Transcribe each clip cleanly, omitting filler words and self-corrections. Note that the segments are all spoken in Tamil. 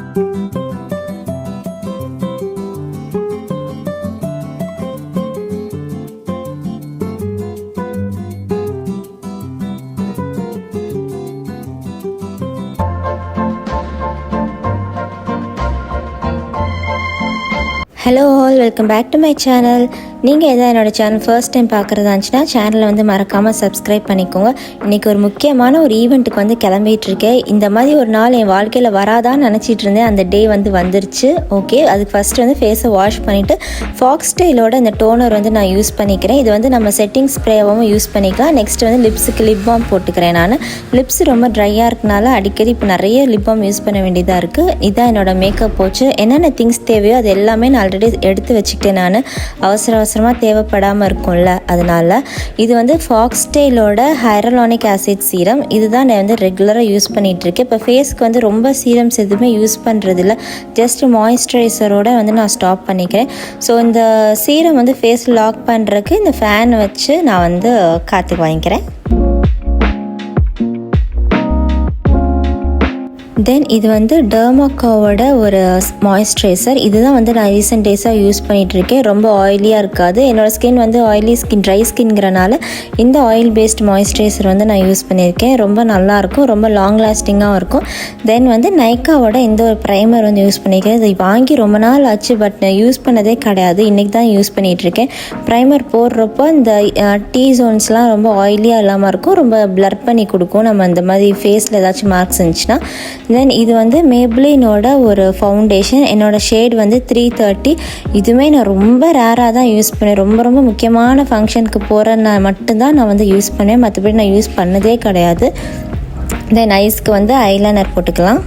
Hello all, welcome back to my channel. நீங்கள் எதாவது என்னோடய சேனல் ஃபர்ஸ்ட் டைம் பார்க்குறதா இருந்துச்சுன்னா சேனலை வந்து மறக்காமல் சப்ஸ்கிரைப் பண்ணிக்கோங்க. இன்றைக்கி ஒரு முக்கியமான ஒரு ஈவெண்ட்டுக்கு வந்து கிளம்பிகிட்ருக்கேன். இந்த மாதிரி ஒரு நாள் என் வாழ்க்கையில் வராதான்னு நினச்சிட்டு இருந்தேன். அந்த டே வந்து வந்துருச்சு. ஓகே, அதுக்கு ஃபஸ்ட்டு வந்து ஃபேஸை வாஷ் பண்ணிவிட்டு ஃபாக்ஸ் ஸ்டைலோட இந்த டோனர் வந்து நான் யூஸ் பண்ணிக்கிறேன். இது வந்து நம்ம செட்டிங் ஸ்ப்ரேவாகவும் யூஸ் பண்ணிக்கலாம். நெக்ஸ்ட் வந்து லிப்ஸுக்கு லிப் பாம் போட்டுக்கிறேன். நான் லிப்ஸ் ரொம்ப ட்ரையாக இருக்கனால அடிக்கடி இப்போ நிறைய லிப் பாம் யூஸ் பண்ண வேண்டியதாக இருக்குது. இதுதான் என்னோட மேக்கப் போச்சு. என்னென்ன திங்ஸ் தேவையோ அது எல்லாமே நான் ஆல்ரெடி எடுத்து வச்சுக்கிட்டேன். நான் அவசரமாக தேவைப்படாமல் இருக்கும்ல, அதனால் இது வந்து ஃபாக்ஸ் ஸ்டைலோட ஹைரலானிக் ஆசிட் சீரம். இதுதான் நான் வந்து ரெகுலராக யூஸ் பண்ணிகிட்ருக்கேன். இப்போ ஃபேஸ்க்கு வந்து ரொம்ப சீரம்ஸ் எதுவுமே யூஸ் பண்ணுறதில்ல. ஜஸ்ட் மாய்ஸ்சரைசரோட வந்து நான் ஸ்டாப் பண்ணிக்கிறேன். ஸோ இந்த சீரம் வந்து ஃபேஸ் லாக் பண்ணுறதுக்கு இந்த ஃபேன் வச்சு நான் வந்து காற்றுக்கு வாங்கிக்கிறேன். தென் இது வந்து டெர்மாக்கோவோட ஒரு மாய்ஸ்சரைசர். இதுதான் வந்து நான் ரீசெண்ட் டேஸாக யூஸ் பண்ணிகிட்ருக்கேன். ரொம்ப ஆயிலியாக இருக்காது. என்னோடய ஸ்கின் வந்து ஆயிலி ஸ்கின், ட்ரை ஸ்கின்ங்கிறனால இந்த ஆயில் பேஸ்ட் மாய்ஸ்சரைசர் வந்து நான் யூஸ் பண்ணியிருக்கேன். ரொம்ப நல்லாயிருக்கும், ரொம்ப லாங் லாஸ்டிங்காகவும் இருக்கும். தென் வந்து நைக்காவோட இந்த ஒரு ப்ரைமர் வந்து யூஸ் பண்ணியிருக்கேன். இது வாங்கி ரொம்ப நாள் ஆச்சு, பட் நான் யூஸ் பண்ணதே கிடையாது. இன்றைக்கி தான் யூஸ் பண்ணிகிட்ருக்கேன். ப்ரைமர் போடுறப்போ இந்த டீ ஜோன்ஸ்லாம் ரொம்ப ஆயிலியாக இல்லாமல் இருக்கும், ரொம்ப பிளர் பண்ணி கொடுக்கும் நம்ம அந்த மாதிரி ஃபேஸில் ஏதாச்சும் மார்க்ஸ் இருந்துச்சுன்னா. தென் இது வந்து மேப்ளினோட ஒரு ஃபவுண்டேஷன். என்னோடய ஷேட் வந்து 330. இதுவுமே நான் ரொம்ப ரேராக தான் யூஸ் பண்ணேன். ரொம்ப முக்கியமான ஃபங்க்ஷனுக்கு போகிறேன்னா மட்டும்தான் நான் வந்து யூஸ் பண்ணேன். மற்றபடி நான் யூஸ் பண்ணதே கிடையாது. தென் ஐஸ்க்கு வந்து ஐலைனர் போட்டுக்கலாம்.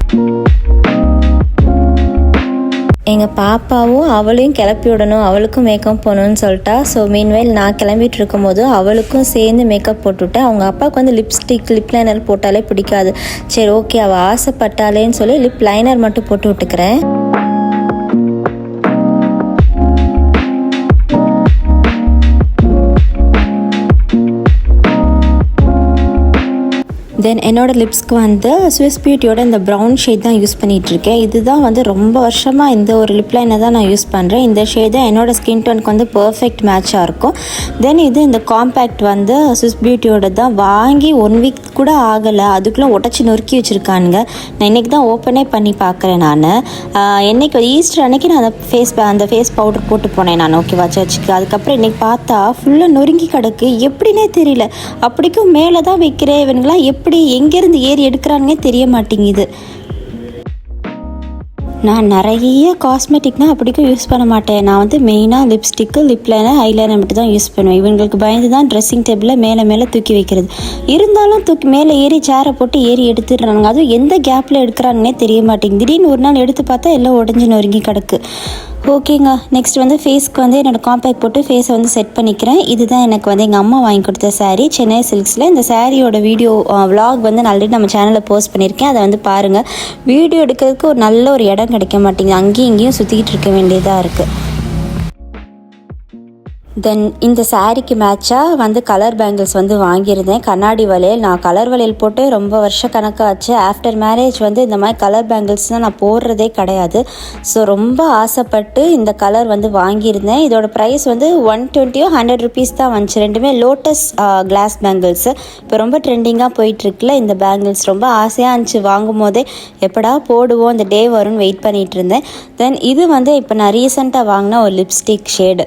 எங்கள் பாப்பாவும் அவளையும் கிளப்பி விடணும், அவளுக்கும் மேக்கப் போகணுன்னு சொல்லிட்டா. ஸோ மீன்வைல் நான் கிளம்பிட்டு இருக்கும்போது அவளுக்கும் சேர்ந்து மேக்கப் போட்டுவிட்டேன். அவங்க அப்பாவுக்கு வந்து லிப்ஸ்டிக், லிப் லைனர் போட்டாலே பிடிக்காது. சரி ஓகே, அவள் ஆசைப்பட்டாலேன்னு சொல்லி லிப் லைனர் மட்டும் போட்டு விட்டுக்கிறேன். தென் என்னோடய லிப்ஸ்க்கு வந்து ஸ்விஸ் பியூட்டியோட இந்த ப்ரௌன் ஷேட் தான் யூஸ் பண்ணிகிட்ருக்கேன். இதுதான் வந்து ரொம்ப வருஷமாக இந்த ஒரு லிப் லைனை தான் நான் யூஸ் பண்ணுறேன். இந்த ஷேட் தான் என்னோடய ஸ்கின் டோனுக்கு வந்து பர்ஃபெக்ட் மேட்சாக இருக்கும். தென் இது இந்த காம்பேக்ட் வந்து ஸ்விஸ் பியூட்டியோட தான். வாங்கி 1 வீக் கூட ஆகலை, அதுக்குள்ளே உடச்சி நொறுக்கி வச்சுருக்கானுங்க. நான் இன்றைக்கி தான் ஓப்பனே பண்ணி பார்க்குறேன். நான் என்னைக்கு ஈஸ்டர் அன்னைக்கு நான் அந்த ஃபேஸ் பவுடர் போட்டு போனேன் நான். ஓகேவா, சர்ச்சுக்கு. அதுக்கப்புறம் இன்றைக்கி பார்த்தா ஃபுல்லாக நொறுங்கி கிடக்கு. எப்படின்னே தெரியல. அப்படிக்கும் மேலே தான் வைக்கிறேன். இவனுங்களாம் எப்படி எங்கேருந்து ஏறி எடுக்கிறானுங்க தெரிய மாட்டேங்குது. நான் நிறைய காஸ்மெட்டிக்னால் அப்படிக்கும் யூஸ் பண்ண மாட்டேன். நான் வந்து மெயினாக லிப்ஸ்டிக்கு, லிப் லைனர், ஐலைனர் மட்டும் தான் யூஸ் பண்ணுவேன். இவங்களுக்கு பயந்து தான் ட்ரெஸ்ஸிங் டேபிளில் மேலே தூக்கி வைக்கிறது. இருந்தாலும் தூக்கி மேலே ஏறி சேரை போட்டு ஏறி எடுத்துடுறானுங்க. அதுவும் எந்த கேப்பில் எடுக்கிறானுன்னே தெரிய மாட்டேங்குது. திடீர்னு ஒரு நாள் எடுத்து பார்த்தா எல்லாம் உடஞ்சி நொறுங்கி கிடக்கு. ஓகேங்க, நெக்ஸ்ட் வந்து ஃபேஸ்க்கு வந்து என்னோடய காம்பேக்ட் போட்டு ஃபேஸை வந்து செட் பண்ணிக்கிறேன். இதுதான் எனக்கு வந்து எங்கள் அம்மா வாங்கி கொடுத்த சாரீ, சென்னை சில்க்ஸில். இந்த சாரியோட வீடியோ விலாக் வந்து நான் ஆல்ரெடி நம்ம சேனலில் போஸ்ட் பண்ணியிருக்கேன். அதை வந்து பாருங்கள். வீடியோ எடுக்கிறதுக்கு ஒரு நல்ல ஒரு இடம் கிடைக்க மாட்டேங்குது. அங்கேயும் இங்கேயும் சுற்றிக்கிட்டு இருக்க வேண்டியதாக இருக்குது. தென் இந்த சாரீக்கு மேட்சாக வந்து கலர் பேங்கிள்ஸ் வந்து வாங்கியிருந்தேன். கண்ணாடி வளையல். நான் கலர் வளையல் போட்டு ரொம்ப வருஷ கணக்காச்சு. ஆஃப்டர் மேரேஜ் வந்து இந்த மாதிரி கலர் பேங்கிள்ஸ்னால் நான் போடுறதே கிடையாது. ஸோ ரொம்ப ஆசைப்பட்டு இந்த கலர் வந்து வாங்கியிருந்தேன். இதோட ப்ரைஸ் வந்து 120 or 100 rupees தான் வந்துச்சு. ரெண்டுமே லோட்டஸ் கிளாஸ் பேங்கிள்ஸு. இப்போ ரொம்ப ட்ரெண்டிங்காக போயிட்டுருக்குல இந்த பேங்கிள்ஸ். ரொம்ப ஆசையாக இருந்துச்சு வாங்கும் போதே. எப்படா போடுவோம், இந்த டே வரும்னு வெயிட் பண்ணிகிட்டு இருந்தேன். தென் இது வந்து இப்போ நான் ரீசெண்டாக வாங்கின ஒரு லிப்ஸ்டிக் ஷேடு,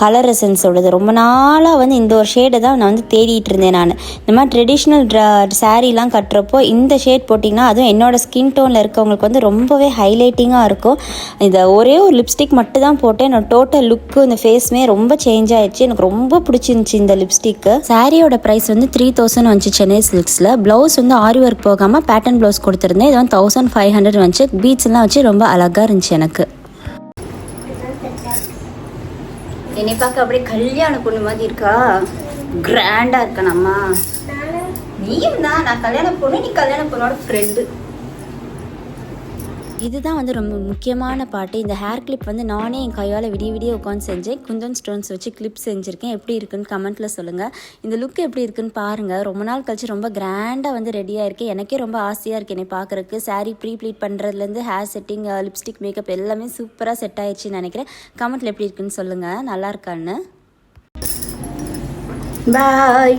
கலர் எசன்ஸோடது. ரொம்ப நாளாக வந்து இந்த ஒரு ஷேடை தான் நான் வந்து தேடிட்டு இருந்தேன். நான் இந்த மாதிரி ட்ரெடிஷ்னல் சாரீலாம் கட்டுறப்போ இந்த ஷேட் போட்டிங்கன்னா, அதுவும் என்னோடய ஸ்கின் டோனில் இருக்கவங்களுக்கு வந்து ரொம்பவே ஹைலைட்டிங்காக இருக்கும். இந்த ஒரே ஒரு லிப்ஸ்டிக் மட்டும் தான் போட்டேன். என்னோட டோட்டல் லுக்கு, இந்த ஃபேஸுமே ரொம்ப சேஞ்ச் ஆகிடுச்சு. எனக்கு ரொம்ப பிடிச்சிருந்துச்சி இந்த லிப்ஸ்டிக்கு. சாரியோட ப்ரைஸ் வந்து 3000 வந்துச்சு சென்னை சில்க்ஸில். ப்ளவுஸ் வந்து ஆரி ஒர்க் போகாமல் பேட்டர்ன் ப்ளவுஸ் கொடுத்துருந்தேன். இது வந்து 1500 வந்துச்சு. பீட்ஸ்லாம் வச்சு ரொம்ப அழகாக இருந்துச்சு எனக்கு. என்னை பார்க்க அப்படியே கல்யாண பொண்ணு மாதிரி இருக்கா, கிராண்டாக இருக்கணும்மா. நீயும் தான். நான் கல்யாண பொண்ணு, நீ கல்யாண பொண்ணோட ஃப்ரெண்டு. இதுதான் வந்து ரொம்ப முக்கியமான பாட்டு. இந்த ஹேர் கிளிப் வந்து நானே என் கையால் விடிய உட்காந்து செஞ்சேன். குந்தன் ஸ்டோன்ஸ் வச்சு கிளிப் செஞ்சுருக்கேன். எப்படி இருக்குன்னு கமெண்ட்டில் சொல்லுங்கள். இந்த லுக் எப்படி இருக்குன்னு பாருங்கள். ரொம்ப நாள் கழிச்சு ரொம்ப கிராண்டாக வந்து ரெடியாக இருக்கேன். எனக்கே ரொம்ப ஆசையாக இருக்குது என்னை பார்க்குறக்கு. சாரீ ப்ளீட் பண்ணுறதுலேருந்து ஹேர் செட்டிங், லிப்ஸ்டிக், மேக்கப் எல்லாமே சூப்பராக செட் ஆயிடுச்சுன்னு நினைக்கிறேன். கமெண்ட்டில் எப்படி இருக்குன்னு சொல்லுங்கள், நல்லா இருக்கான்னு. பாய்.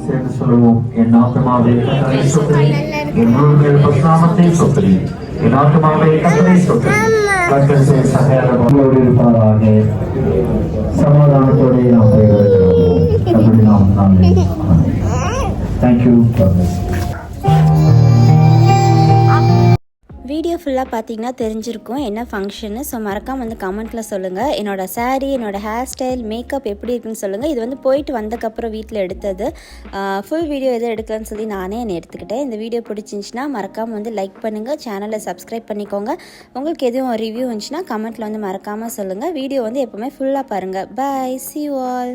சேர்ந்து சொல்லுவோம். என் ஆத்மாவே கர்த்தரை ஸ்தோத்திரி, என் முழுமையான பரிசுநாமத்தை ஸ்தோத்திரி. என் ஆத்மாவே கர்த்தரை ஸ்தோத்திரி. கர்த்தர் செய்த சகல உங்களோடு இருப்பாராக. சமாதானத்தோடு நாம் பெறுகிறோம். அப்படி நாம் தேங்க்யூ. வீடியோ ஃபுல்லாக பார்த்தீங்கன்னா தெரிஞ்சிருக்கும் என்ன ஃபங்க்ஷன்னு. ஸோ மறக்காமல் வந்து கமெண்ட்டில் சொல்லுங்கள். என்னோடய சாரீ, என்னோடய ஹேர் ஸ்டைல், மேக்கப் எப்படி இருக்குன்னு சொல்லுங்கள். இது வந்து போயிட்டு வந்ததுக்கப்புறம் வீட்டில் எடுத்தது. ஃபுல் வீடியோ எதுவும் எடுக்கலன்னு சொல்லி நானே என்னை எடுத்துக்கிட்டேன். இந்த வீடியோ பிடிச்சிருந்துச்சின்னா மறக்காமல் வந்து லைக் பண்ணுங்கள், சேனலை சப்ஸ்கிரைப் பண்ணிக்கோங்க. உங்களுக்கு எதுவும் ரிவ்யூ இருந்துச்சுன்னா கமெண்ட்டில் வந்து மறக்காமல் சொல்லுங்கள். வீடியோ வந்து எப்போவுமே ஃபுல்லாக பாருங்கள். பாய், see you all.